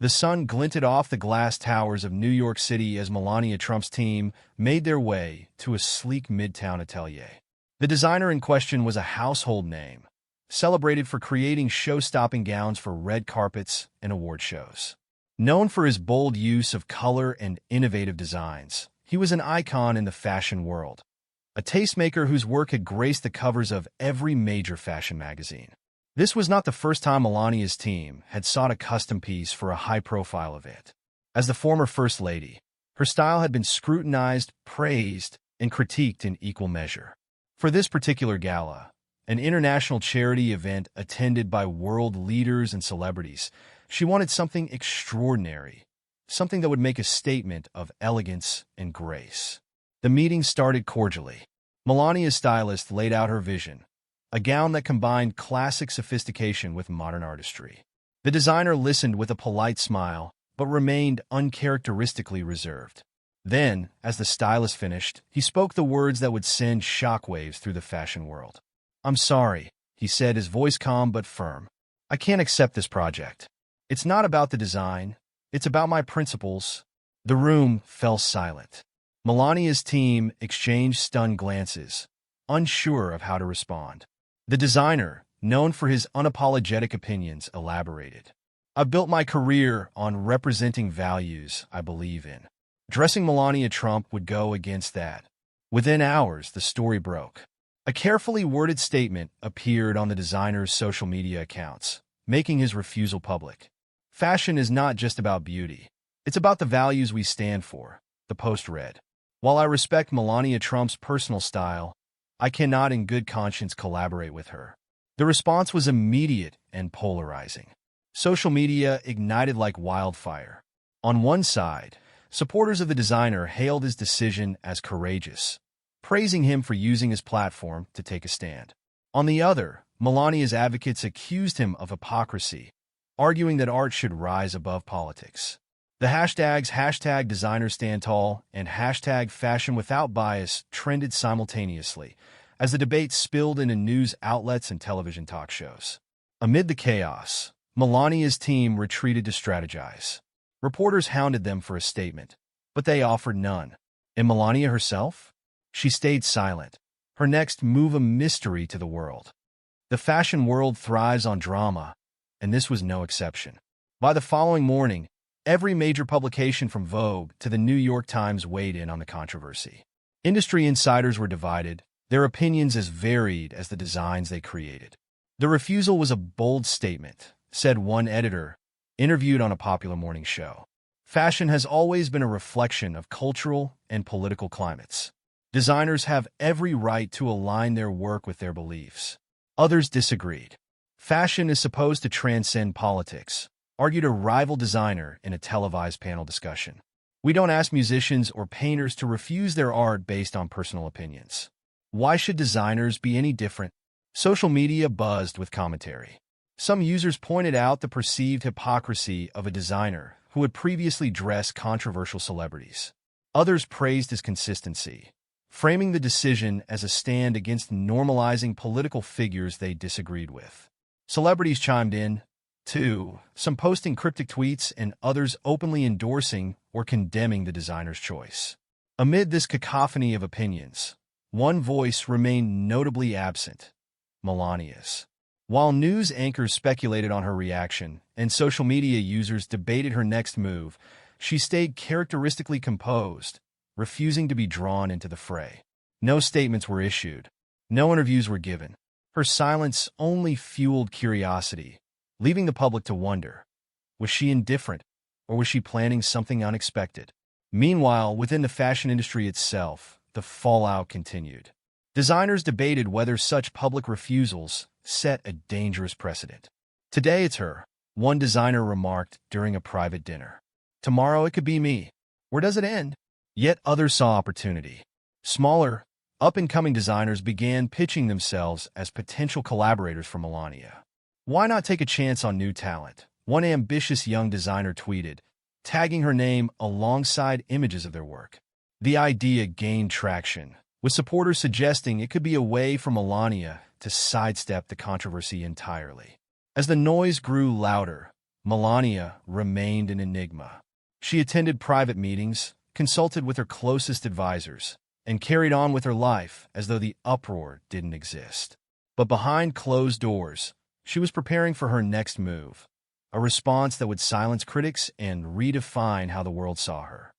The sun glinted off the glass towers of New York City as Melania Trump's team made their way to a sleek midtown atelier. The designer in question was a household name, celebrated for creating show-stopping gowns for red carpets and award shows. Known for his bold use of color and innovative designs, he was an icon in the fashion world, a tastemaker whose work had graced the covers of every major fashion magazine. This was not the first time Melania's team had sought a custom piece for a high-profile event. As the former First Lady, her style had been scrutinized, praised, and critiqued in equal measure. For this particular gala, an international charity event attended by world leaders and celebrities, she wanted something extraordinary, something that would make a statement of elegance and grace. The meeting started cordially. Melania's stylist laid out her vision, a gown that combined classic sophistication with modern artistry. The designer listened with a polite smile, but remained uncharacteristically reserved. Then, as the stylist finished, he spoke the words that would send shockwaves through the fashion world. "I'm sorry," he said, his voice calm but firm. "I can't accept this project. It's not about the design. It's about my principles." The room fell silent. Melania's team exchanged stunned glances, unsure of how to respond. The designer, known for his unapologetic opinions, elaborated. "I've built my career on representing values I believe in. Dressing Melania Trump would go against that." Within hours, the story broke. A carefully worded statement appeared on the designer's social media accounts, making his refusal public. "Fashion is not just about beauty. It's about the values we stand for," the post read. "While I respect Melania Trump's personal style, I cannot in good conscience collaborate with her." The response was immediate and polarizing. Social media ignited like wildfire. On one side, supporters of the designer hailed his decision as courageous, praising him for using his platform to take a stand. On the other, Melania's advocates accused him of hypocrisy, arguing that art should rise above politics. The hashtags #DesignersStandTall and #FashionWithoutBias trended simultaneously as the debate spilled into news outlets and television talk shows. Amid the chaos, Melania's team retreated to strategize. Reporters hounded them for a statement, but they offered none. And Melania herself? She stayed silent, her next move a mystery to the world. The fashion world thrives on drama, and this was no exception. By the following morning, every major publication from Vogue to the New York Times weighed in on the controversy. Industry insiders were divided, their opinions as varied as the designs they created. "The refusal was a bold statement," said one editor, interviewed on a popular morning show. "Fashion has always been a reflection of cultural and political climates. Designers have every right to align their work with their beliefs." Others disagreed. "Fashion is supposed to transcend politics," argued a rival designer in a televised panel discussion. "We don't ask musicians or painters to refuse their art based on personal opinions. Why should designers be any different?" Social media buzzed with commentary. Some users pointed out the perceived hypocrisy of a designer who had previously dressed controversial celebrities. Others praised his consistency, framing the decision as a stand against normalizing political figures they disagreed with. Celebrities chimed in, too, some posting cryptic tweets and others openly endorsing or condemning the designer's choice. Amid this cacophony of opinions, one voice remained notably absent: Melania's. While news anchors speculated on her reaction and social media users debated her next move, she stayed characteristically composed, refusing to be drawn into the fray. No statements were issued. No interviews were given. Her silence only fueled curiosity, leaving the public to wonder, was she indifferent, or was she planning something unexpected? Meanwhile, within the fashion industry itself, the fallout continued. Designers debated whether such public refusals set a dangerous precedent. "Today it's her," one designer remarked during a private dinner. "Tomorrow it could be me. Where does it end?" Yet others saw opportunity. Smaller, up-and-coming designers began pitching themselves as potential collaborators for Melania. "Why not take a chance on new talent?" one ambitious young designer tweeted, tagging her name alongside images of their work. The idea gained traction, with supporters suggesting it could be a way for Melania to sidestep the controversy entirely. As the noise grew louder, Melania remained an enigma. She attended private meetings, consulted with her closest advisors, and carried on with her life as though the uproar didn't exist. But behind closed doors, she was preparing for her next move, a response that would silence critics and redefine how the world saw her.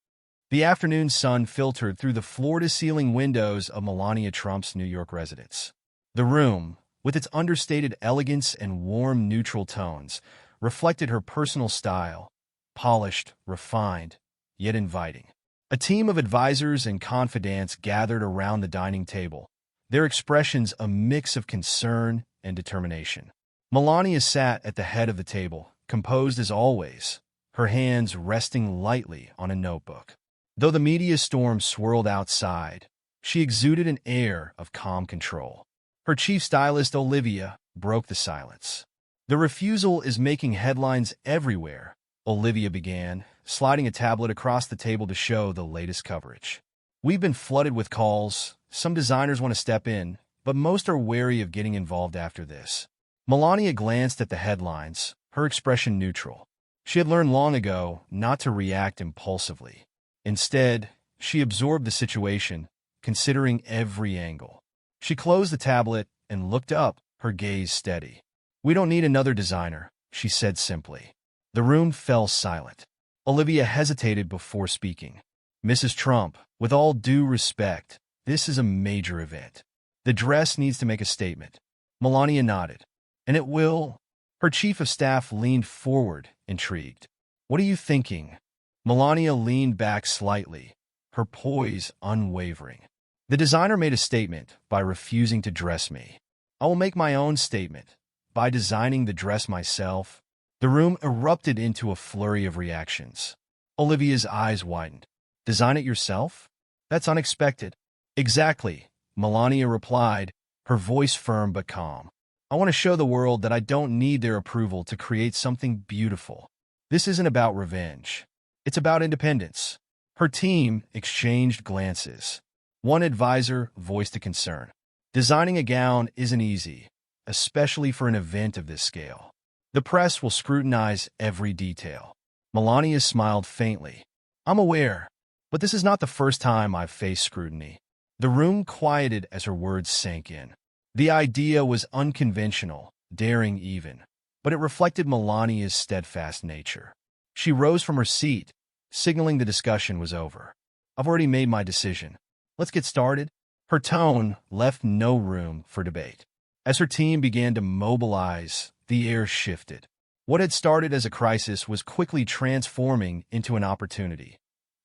The afternoon sun filtered through the floor-to-ceiling windows of Melania Trump's New York residence. The room, with its understated elegance and warm neutral tones, reflected her personal style, polished, refined, yet inviting. A team of advisors and confidants gathered around the dining table, their expressions a mix of concern and determination. Melania sat at the head of the table, composed as always, her hands resting lightly on a notebook. Though the media storm swirled outside, she exuded an air of calm control. Her chief stylist, Olivia, broke the silence. "The refusal is making headlines everywhere," Olivia began, sliding a tablet across the table to show the latest coverage. "We've been flooded with calls. Some designers want to step in, but most are wary of getting involved after this." Melania glanced at the headlines, her expression neutral. She had learned long ago not to react impulsively. Instead, she absorbed the situation, considering every angle. She closed the tablet and looked up, her gaze steady. "We don't need another designer," she said simply. The room fell silent. Olivia hesitated before speaking. "Mrs. Trump, with all due respect, this is a major event. The dress needs to make a statement." Melania nodded. "And it will?" Her chief of staff leaned forward, intrigued. "What are you thinking?" Melania leaned back slightly, her poise unwavering. "The designer made a statement by refusing to dress me. I will make my own statement by designing the dress myself." The room erupted into a flurry of reactions. Olivia's eyes widened. "Design it yourself? That's unexpected." "Exactly," Melania replied, her voice firm but calm. "I want to show the world that I don't need their approval to create something beautiful. This isn't about revenge. It's about independence." Her team exchanged glances. One advisor voiced a concern. "Designing a gown isn't easy, especially for an event of this scale. The press will scrutinize every detail." Melania smiled faintly. "I'm aware, but this is not the first time I've faced scrutiny." The room quieted as her words sank in. The idea was unconventional, daring even, but it reflected Melania's steadfast nature. She rose from her seat, signaling the discussion was over. "I've already made my decision. Let's get started." Her tone left no room for debate. As her team began to mobilize, the air shifted. What had started as a crisis was quickly transforming into an opportunity,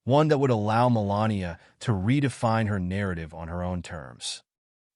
one that would allow Melania to redefine her narrative on her own terms.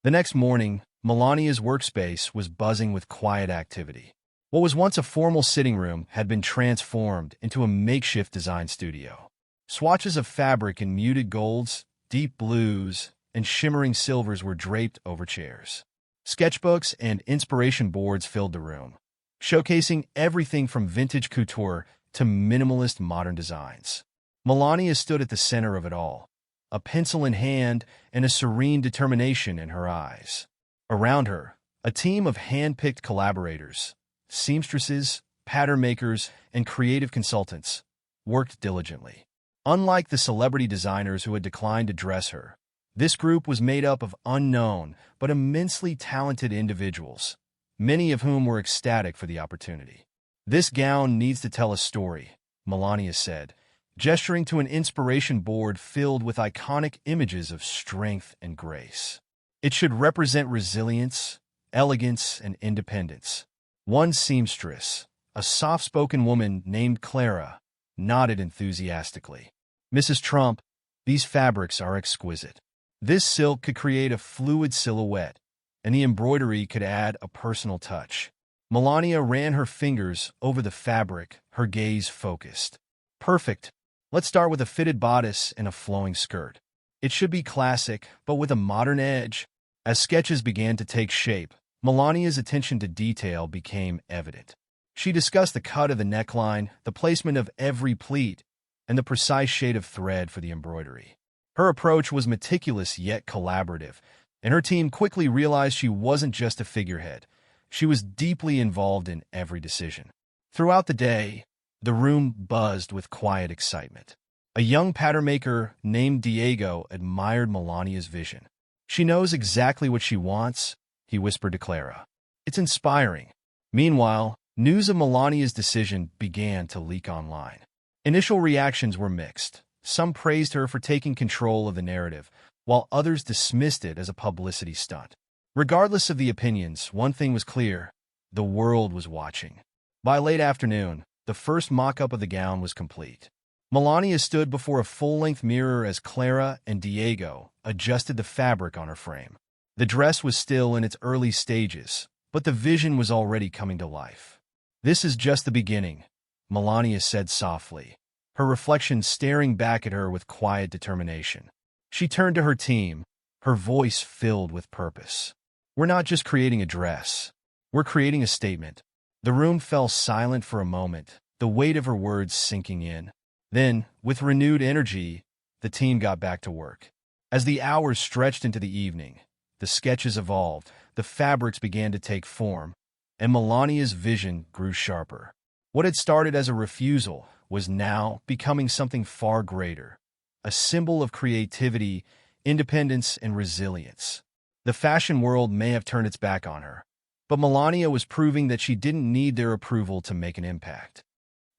The next morning, Melania's workspace was buzzing with quiet activity. What was once a formal sitting room had been transformed into a makeshift design studio. Swatches of fabric in muted golds, deep blues, and shimmering silvers were draped over chairs. Sketchbooks and inspiration boards filled the room, showcasing everything from vintage couture to minimalist modern designs. Melania stood at the center of it all, a pencil in hand and a serene determination in her eyes. Around her, a team of hand-picked collaborators, seamstresses, pattern makers, and creative consultants, worked diligently. Unlike the celebrity designers who had declined to dress her, this group was made up of unknown but immensely talented individuals, many of whom were ecstatic for the opportunity. "This gown needs to tell a story," Melania said, gesturing to an inspiration board filled with iconic images of strength and grace. "It should represent resilience, elegance, and independence." One seamstress, a soft-spoken woman named Clara, nodded enthusiastically. "Mrs. Trump, these fabrics are exquisite. This silk could create a fluid silhouette, and the embroidery could add a personal touch." Melania ran her fingers over the fabric, her gaze focused. "Perfect. Let's start with a fitted bodice and a flowing skirt. It should be classic, but with a modern edge." As sketches began to take shape, Melania's attention to detail became evident. She discussed the cut of the neckline, the placement of every pleat, and the precise shade of thread for the embroidery. Her approach was meticulous yet collaborative, and her team quickly realized she wasn't just a figurehead. She was deeply involved in every decision. Throughout the day, the room buzzed with quiet excitement. A young pattern maker named Diego admired Melania's vision. "She knows exactly what she wants," he whispered to Clara. "It's inspiring." Meanwhile, news of Melania's decision began to leak online. Initial reactions were mixed. Some praised her for taking control of the narrative, while others dismissed it as a publicity stunt. Regardless of the opinions, one thing was clear: the world was watching. By late afternoon, the first mock-up of the gown was complete. Melania stood before a full-length mirror as Clara and Diego adjusted the fabric on her frame. The dress was still in its early stages, but the vision was already coming to life. "This is just the beginning," Melania said softly, her reflection staring back at her with quiet determination. She turned to her team, her voice filled with purpose. "We're not just creating a dress. We're creating a statement." The room fell silent for a moment, the weight of her words sinking in. Then, with renewed energy, the team got back to work. As the hours stretched into the evening, the sketches evolved, the fabrics began to take form, and Melania's vision grew sharper. What had started as a refusal was now becoming something far greater, a symbol of creativity, independence, and resilience. The fashion world may have turned its back on her, but Melania was proving that she didn't need their approval to make an impact.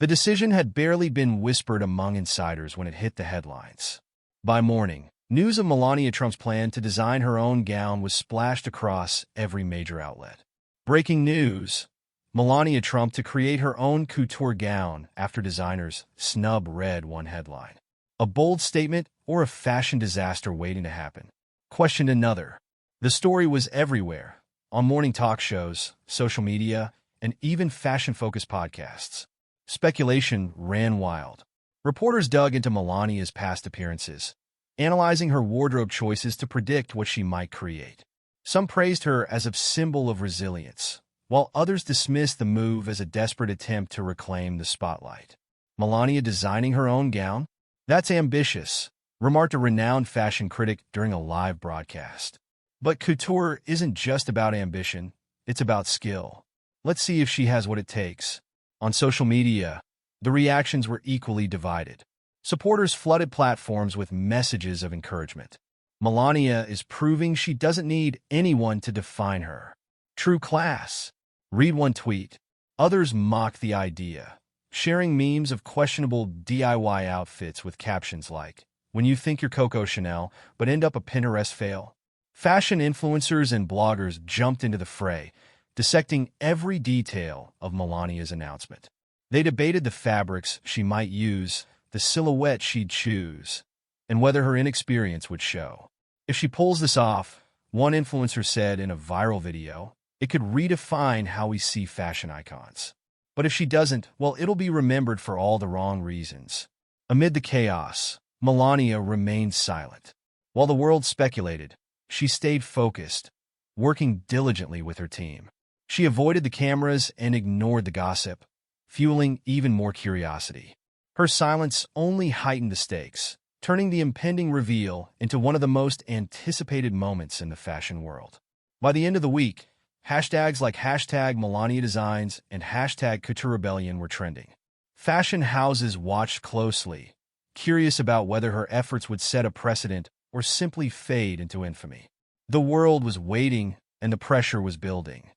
The decision had barely been whispered among insiders when it hit the headlines. By morning, news of Melania Trump's plan to design her own gown was splashed across every major outlet. Breaking news: Melania Trump to create her own couture gown after designers snub read one headline. A bold statement or a fashion disaster waiting to happen? Questioned another. The story was everywhere, on morning talk shows, social media, and even fashion-focused podcasts. Speculation ran wild. Reporters dug into Melania's past appearances, analyzing her wardrobe choices to predict what she might create. Some praised her as a symbol of resilience, while others dismissed the move as a desperate attempt to reclaim the spotlight. Melania designing her own gown? That's ambitious, remarked a renowned fashion critic during a live broadcast. But couture isn't just about ambition, it's about skill. Let's see if she has what it takes. On social media, the reactions were equally divided. Supporters flooded platforms with messages of encouragement. Melania is proving she doesn't need anyone to define her. True class. Read one tweet. Others mocked the idea, sharing memes of questionable DIY outfits with captions like, "When you think you're Coco Chanel, but end up a Pinterest fail." Fashion influencers and bloggers jumped into the fray, dissecting every detail of Melania's announcement. They debated the fabrics she might use, the silhouette she'd choose, and whether her inexperience would show. If she pulls this off, one influencer said in a viral video, it could redefine how we see fashion icons. But if she doesn't, well, it'll be remembered for all the wrong reasons. Amid the chaos, Melania remained silent. While the world speculated, she stayed focused, working diligently with her team. She avoided the cameras and ignored the gossip, fueling even more curiosity. Her silence only heightened the stakes, turning the impending reveal into one of the most anticipated moments in the fashion world. By the end of the week, hashtags like #MelaniaDesigns and #CoutureRebellion were trending. Fashion houses watched closely, curious about whether her efforts would set a precedent or simply fade into infamy. The world was waiting, and the pressure was building.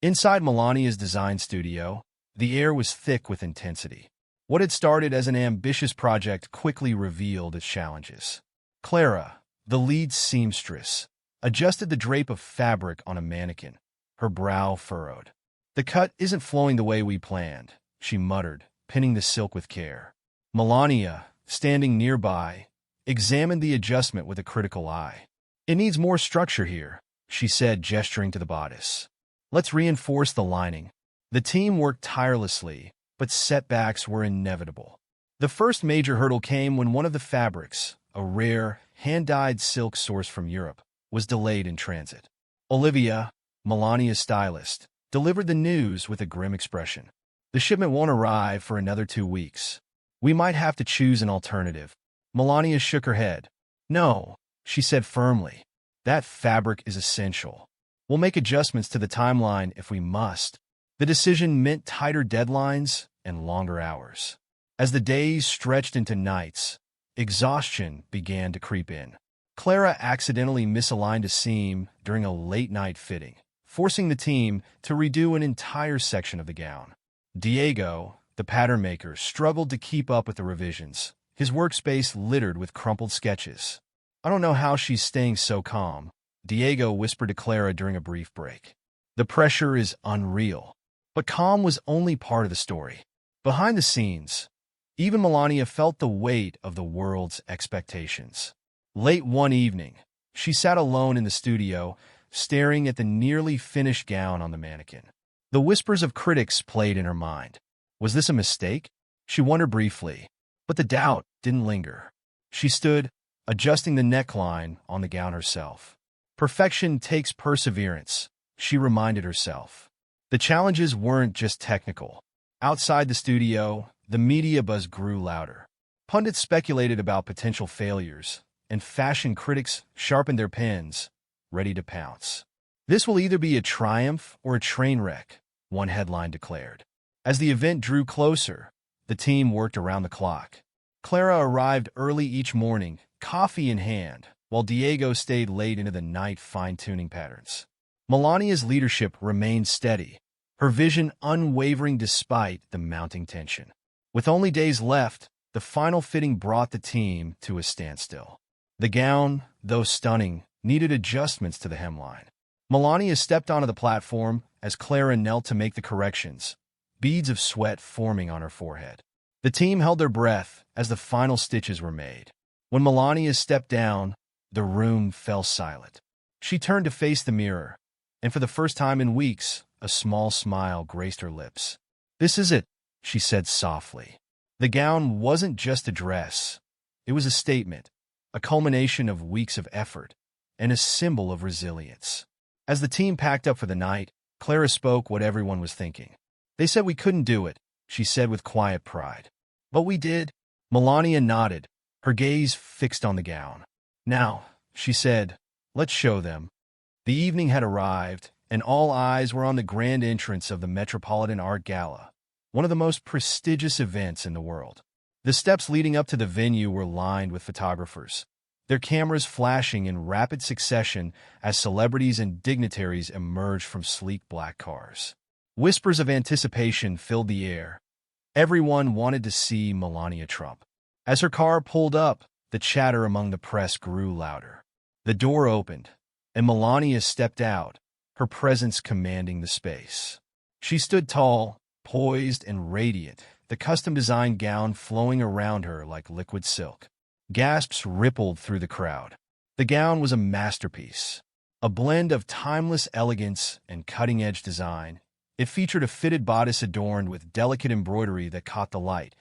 Inside Melania's design studio, the air was thick with intensity. What had started as an ambitious project quickly revealed its challenges. Clara, the lead seamstress, adjusted the drape of fabric on a mannequin, her brow furrowed. "The cut isn't flowing the way we planned," she muttered, pinning the silk with care. Melania, standing nearby, examined the adjustment with a critical eye. "It needs more structure here," she said, gesturing to the bodice. "Let's reinforce the lining." The team worked tirelessly, but setbacks were inevitable. The first major hurdle came when one of the fabrics, a rare, hand-dyed silk sourced from Europe, was delayed in transit. Olivia, Melania's stylist, delivered the news with a grim expression. "The shipment won't arrive for another 2 weeks. We might have to choose an alternative." Melania shook her head. "No," she said firmly. "That fabric is essential. We'll make adjustments to the timeline if we must." The The decision meant tighter deadlines and longer hours. As the days stretched into nights, exhaustion began to creep in. Clara accidentally misaligned a seam during a late-night fitting, forcing the team to redo an entire section of the gown. Diego, the pattern maker, struggled to keep up with the revisions, his workspace littered with crumpled sketches. "I don't know how she's staying so calm," Diego whispered to Clara during a brief break. "The pressure is unreal." But calm was only part of the story. Behind the scenes, even Melania felt the weight of the world's expectations. Late one evening, she sat alone in the studio, staring at the nearly finished gown on the mannequin. The whispers of critics played in her mind. Was this a mistake? She wondered briefly, but the doubt didn't linger. She stood, adjusting the neckline on the gown herself. Perfection takes perseverance, she reminded herself. The challenges weren't just technical. Outside the studio, the media buzz grew louder. Pundits speculated about potential failures, and fashion critics sharpened their pens, ready to pounce. "This will either be a triumph or a train wreck," one headline declared. As the event drew closer, the team worked around the clock. Clara arrived early each morning, coffee in hand, while Diego stayed late into the night fine-tuning patterns. Melania's leadership remained steady, her vision unwavering despite the mounting tension. With only days left, the final fitting brought the team to a standstill. The gown, though stunning, needed adjustments to the hemline. Melania stepped onto the platform as Clara knelt to make the corrections, beads of sweat forming on her forehead. The team held their breath as the final stitches were made. When Melania stepped down, the room fell silent. She turned to face the mirror, and for the first time in weeks, a small smile graced her lips. "This is it," she said softly. The gown wasn't just a dress. It was a statement, a culmination of weeks of effort, and a symbol of resilience. As the team packed up for the night, Clara spoke what everyone was thinking. "They said we couldn't do it," she said with quiet pride. "But we did." Melania nodded, her gaze fixed on the gown. "Now," she said, "let's show them." The evening had arrived, and all eyes were on the grand entrance of the Metropolitan Art Gala, one of the most prestigious events in the world. The steps leading up to the venue were lined with photographers, their cameras flashing in rapid succession as celebrities and dignitaries emerged from sleek black cars. Whispers of anticipation filled the air. Everyone wanted to see Melania Trump. As her car pulled up, the chatter among the press grew louder. The door opened, and Melania stepped out, her presence commanding the space. She stood tall, poised and radiant, the custom-designed gown flowing around her like liquid silk. Gasps rippled through the crowd. The gown was a masterpiece, a blend of timeless elegance and cutting-edge design. It featured a fitted bodice adorned with delicate embroidery that caught the light,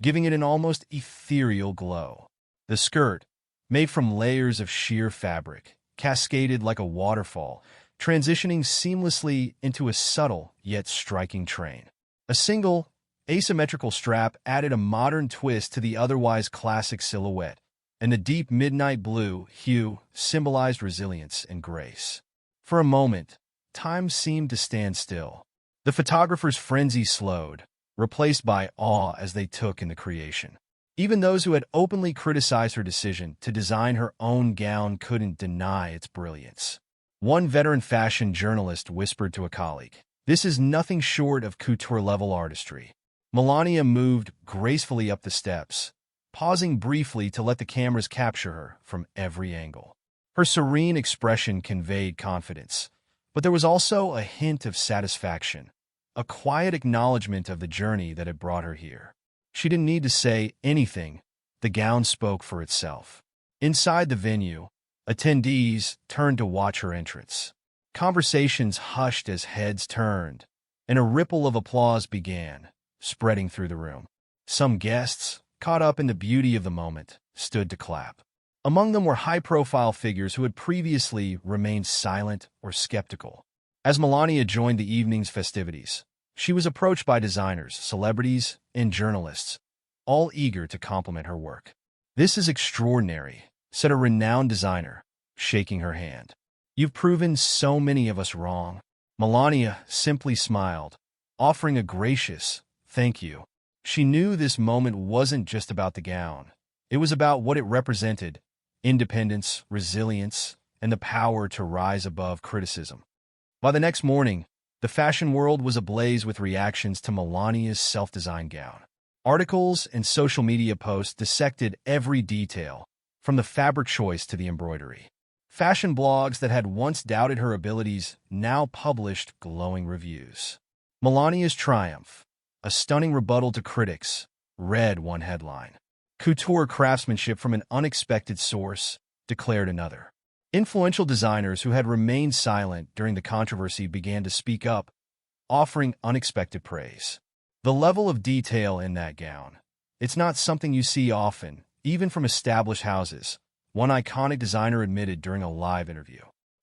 giving it an almost ethereal glow. The skirt, made from layers of sheer fabric, cascaded like a waterfall, transitioning seamlessly into a subtle yet striking train. A single, asymmetrical strap added a modern twist to the otherwise classic silhouette, and the deep midnight blue hue symbolized resilience and grace. For a moment, time seemed to stand still. The photographer's frenzy slowed, replaced by awe as they took in the creation. Even those who had openly criticized her decision to design her own gown couldn't deny its brilliance. One veteran fashion journalist whispered to a colleague, "This is nothing short of couture-level artistry." Melania moved gracefully up the steps, pausing briefly to let the cameras capture her from every angle. Her serene expression conveyed confidence, but there was also a hint of satisfaction, a quiet acknowledgement of the journey that had brought her here. She didn't need to say anything. The gown spoke for itself. Inside the venue, attendees turned to watch her entrance. Conversations hushed as heads turned, and a ripple of applause began, spreading through the room. Some guests, caught up in the beauty of the moment, stood to clap. Among them were high-profile figures who had previously remained silent or skeptical. As Melania joined the evening's festivities, she was approached by designers, celebrities, and journalists, all eager to compliment her work. "This is extraordinary," said a renowned designer, shaking her hand. "You've proven so many of us wrong." Melania simply smiled, offering a gracious "thank you." She knew this moment wasn't just about the gown. It was about what it represented: independence, resilience, and the power to rise above criticism. By the next morning, the fashion world was ablaze with reactions to Melania's self-designed gown. Articles and social media posts dissected every detail, from the fabric choice to the embroidery. Fashion blogs that had once doubted her abilities now published glowing reviews. Melania's triumph, a stunning rebuttal to critics, read one headline. Couture craftsmanship from an unexpected source, declared another. Influential designers who had remained silent during the controversy began to speak up, offering unexpected praise. The level of detail in that gown, it's not something you see often, even from established houses, one iconic designer admitted during a live interview.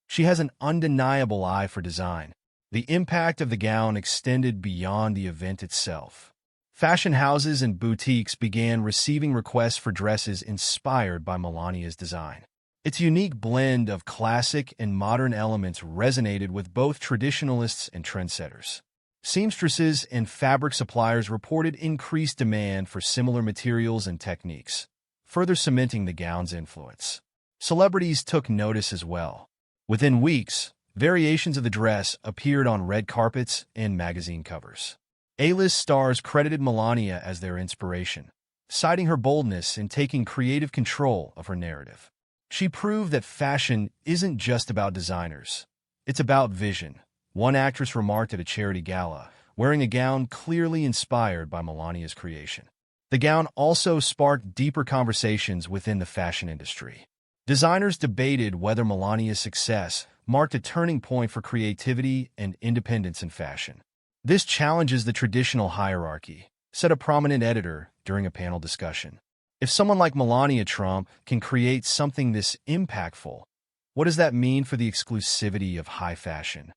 She has an undeniable eye for design. The impact of the gown extended beyond the event itself. Fashion houses and boutiques began receiving requests for dresses inspired by Melania's design. Its unique blend of classic and modern elements resonated with both traditionalists and trendsetters. Seamstresses and fabric suppliers reported increased demand for similar materials and techniques, further cementing the gown's influence. Celebrities took notice as well. Within weeks, variations of the dress appeared on red carpets and magazine covers. A-list stars credited Melania as their inspiration, citing her boldness in taking creative control of her narrative. She proved that fashion isn't just about designers. It's about vision. One actress remarked at a charity gala, wearing a gown clearly inspired by Melania's creation. The gown also sparked deeper conversations within the fashion industry. Designers debated whether Melania's success marked a turning point for creativity and independence in fashion. "This challenges the traditional hierarchy," said a prominent editor during a panel discussion. "If someone like Melania Trump can create something this impactful, what does that mean for the exclusivity of high fashion?"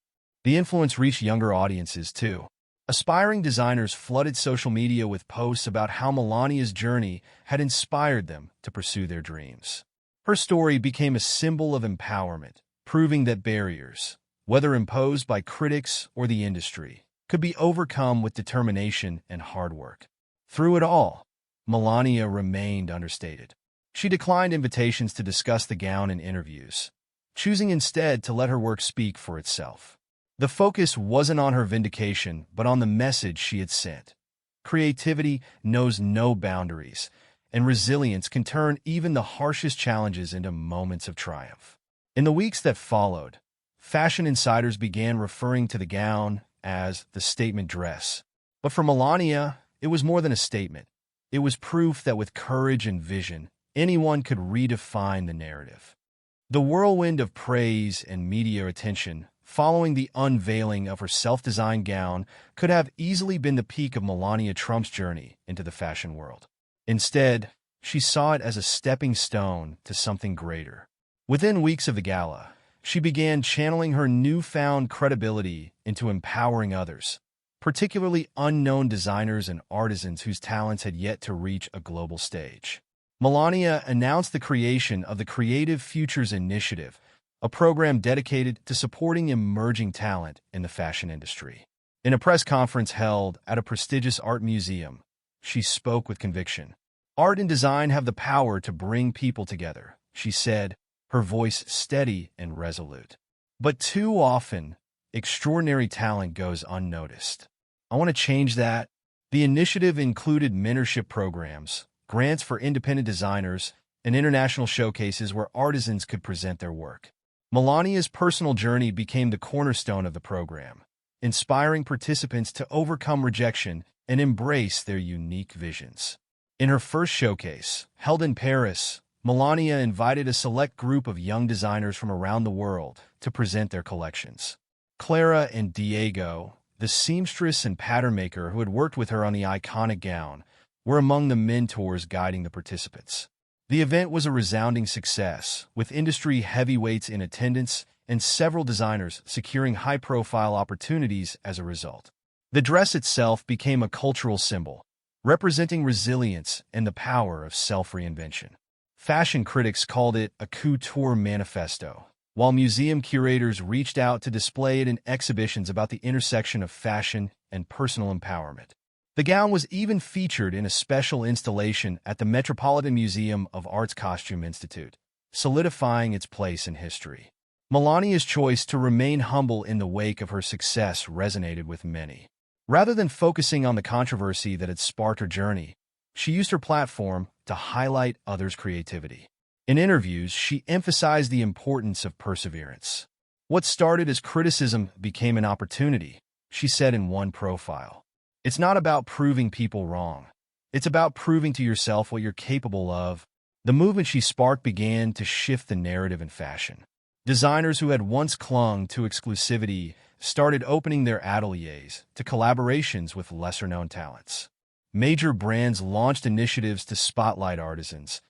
The influence reached younger audiences, too. Aspiring designers flooded social media with posts about how Melania's journey had inspired them to pursue their dreams. Her story became a symbol of empowerment, proving that barriers, whether imposed by critics or the industry, could be overcome with determination and hard work. Through it all, Melania remained understated. She declined invitations to discuss the gown in interviews, choosing instead to let her work speak for itself. The focus wasn't on her vindication, but on the message she had sent. Creativity knows no boundaries, and resilience can turn even the harshest challenges into moments of triumph. In the weeks that followed, fashion insiders began referring to the gown as the statement dress. But for Melania, it was more than a statement. It was proof that with courage and vision, anyone could redefine the narrative. The whirlwind of praise and media attention following the unveiling of her self-designed gown could have easily been the peak of Melania Trump's journey into the fashion world. Instead, she saw it as a stepping stone to something greater. Within weeks of the gala, she began channeling her newfound credibility into empowering others, particularly unknown designers and artisans whose talents had yet to reach a global stage. Melania announced the creation of the Creative Futures Initiative, a program dedicated to supporting emerging talent in the fashion industry. In a press conference held at a prestigious art museum, she spoke with conviction. "Art and design have the power to bring people together," she said, her voice steady and resolute. "But too often, extraordinary talent goes unnoticed. I want to change that." The initiative included mentorship programs, grants for independent designers, and international showcases where artisans could present their work. Melania's personal journey became the cornerstone of the program, inspiring participants to overcome rejection and embrace their unique visions. In her first showcase, held in Paris, Melania invited a select group of young designers from around the world to present their collections. Clara and Diego, the seamstress and pattern maker who had worked with her on the iconic gown, were among the mentors guiding the participants. The event was a resounding success, with industry heavyweights in attendance and several designers securing high-profile opportunities as a result. The dress itself became a cultural symbol, representing resilience and the power of self-reinvention. Fashion critics called it a couture manifesto, while museum curators reached out to display it in exhibitions about the intersection of fashion and personal empowerment. The gown was even featured in a special installation at the Metropolitan Art Costume Institute, solidifying its place in history. Melania's choice to remain humble in the wake of her success resonated with many. Rather than focusing on the controversy that had sparked her journey, she used her platform to highlight others' creativity. In interviews, she emphasized the importance of perseverance. What started as criticism became an opportunity, she said in one profile. It's not about proving people wrong. It's about proving to yourself what you're capable of. The movement she sparked began to shift the narrative in fashion. Designers who had once clung to exclusivity started opening their ateliers to collaborations with lesser-known talents. Major brands launched initiatives to spotlight artisans,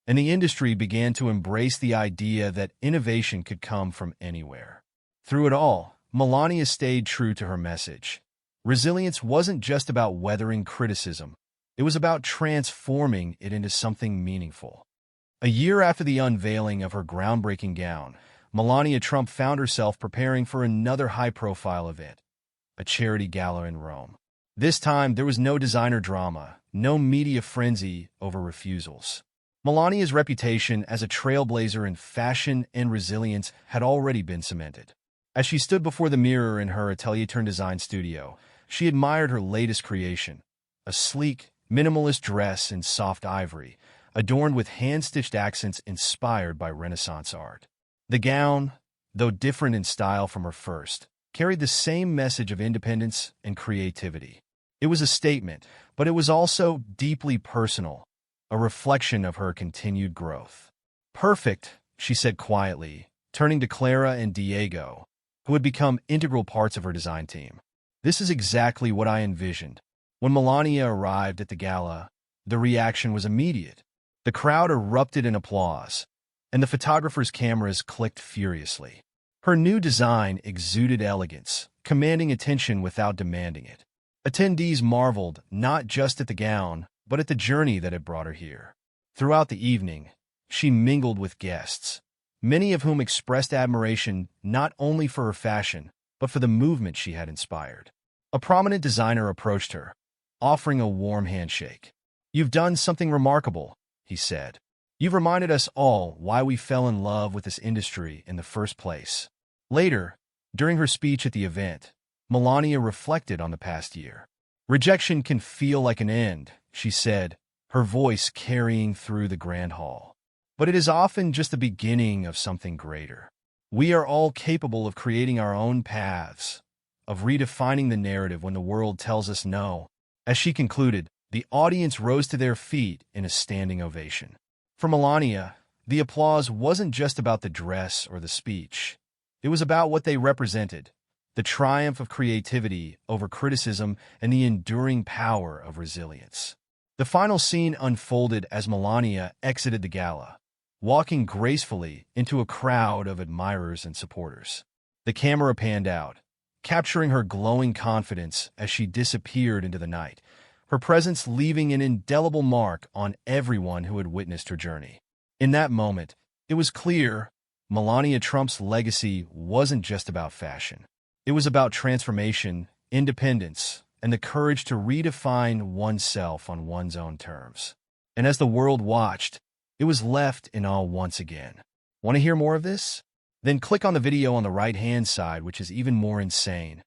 and the industry began to embrace the idea that innovation could come from anywhere. Through it all, Melania stayed true to her message. Resilience wasn't just about weathering criticism. It was about transforming it into something meaningful. A year after the unveiling of her groundbreaking gown, Melania Trump found herself preparing for another high-profile event, a charity gala in Rome. This time, there was no designer drama, no media frenzy over refusals. Melania's reputation as a trailblazer in fashion and resilience had already been cemented. As she stood before the mirror in her atelier-turned-design studio, she admired her latest creation, a sleek, minimalist dress in soft ivory, adorned with hand-stitched accents inspired by Renaissance art. The gown, though different in style from her first, carried the same message of independence and creativity. It was a statement, but it was also deeply personal, a reflection of her continued growth. "Perfect," she said quietly, turning to Clara and Diego, who had become integral parts of her design team. "This is exactly what I envisioned." When Melania arrived at the gala, the reaction was immediate. The crowd erupted in applause, and the photographers' cameras clicked furiously. Her new design exuded elegance, commanding attention without demanding it. Attendees marveled not just at the gown, but at the journey that had brought her here. Throughout the evening, she mingled with guests, many of whom expressed admiration not only for her fashion, but for the movement she had inspired. A prominent designer approached her, offering a warm handshake. "You've done something remarkable," he said. "You've reminded us all why we fell in love with this industry in the first place." Later, during her speech at the event, Melania reflected on the past year. "Rejection can feel like an end," she said, her voice carrying through the grand hall. "But it is often just the beginning of something greater. We are all capable of creating our own paths, of redefining the narrative when the world tells us no." As she concluded, the audience rose to their feet in a standing ovation. For Melania, the applause wasn't just about the dress or the speech. It was about what they represented, the triumph of creativity over criticism and the enduring power of resilience. The final scene unfolded as Melania exited the gala, walking gracefully into a crowd of admirers and supporters. The camera panned out, capturing her glowing confidence as she disappeared into the night, her presence leaving an indelible mark on everyone who had witnessed her journey. In that moment, it was clear Melania Trump's legacy wasn't just about fashion. It was about transformation, independence, and the courage to redefine oneself on one's own terms. And as the world watched, it was left in awe once again. Want to hear more of this? Then click on the video on the right-hand side, which is even more insane.